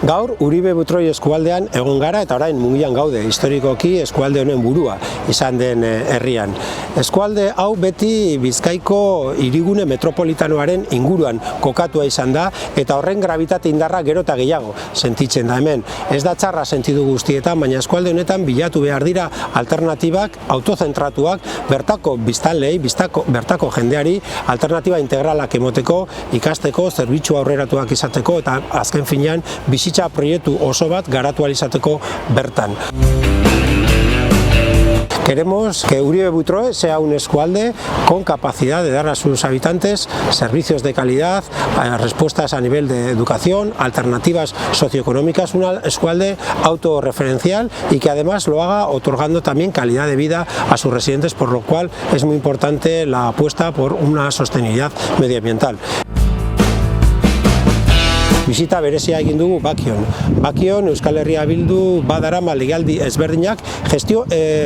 Gaur Uribe Butroi eskualdean egon gara eta orain Mungian gaude, historikoki eskualde honen burua izan den herrian. Eskualde hau beti Bizkaiko hirigune metropolitanoaren inguruan kokatua izan da eta horren grabitate indarra gero eta gehiago sentitzen da hemen. Ez da txarra sentidu guztietan, baina eskualde honetan bilatu behar dira alternatibak autozentratuak bertako biztanleei, bertako jendeari alternatiba integralak emoteko, ikasteko, zerbitzu aurreratuak izateko eta azken finean bizitza proiektu oso bat garatu ahal izateko bertan. Queremos que Uribe Butroi sea un eskualde con capacidad de dar a sus habitantes servicios de calidad, respuestas a nivel de educación, alternativas socioeconómicas, un eskualde autorreferencial y que además lo haga otorgando también calidad de vida a sus residentes, por lo cual es muy importante la apuesta por una sostenibilidad medioambiental. Bisita berezia egin dugu Bakion. Bakion Euskal Herria Bildu badarama legealdi ezberdinak gestio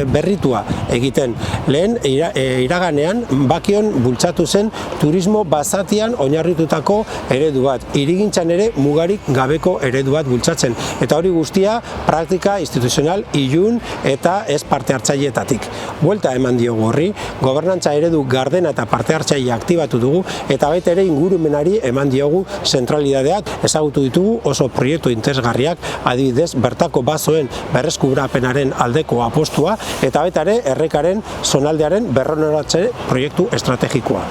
berritua egiten. Lehen iraganean Bakion bultzatu zen turismo basatian oinarritutako eredu bat. Hirigintzan ere mugarik gabeko eredu bat bultzatzen. Eta hori guztia praktika instituzional ilun eta ez parte hartzaileetatik. Buelta eman diogu horri, gobernantza eredu gardena eta parte hartzaile aktibatu dugu eta baita ere ingurumenari eman diogu zentralidadeak. Ezagutu ditugu oso proiektu interesgarriak, adibidez bertako basoen berreskurapenaren aldeko apostua eta baita ere errekaren zonaldearen berronoratze proiektu estrategikoa.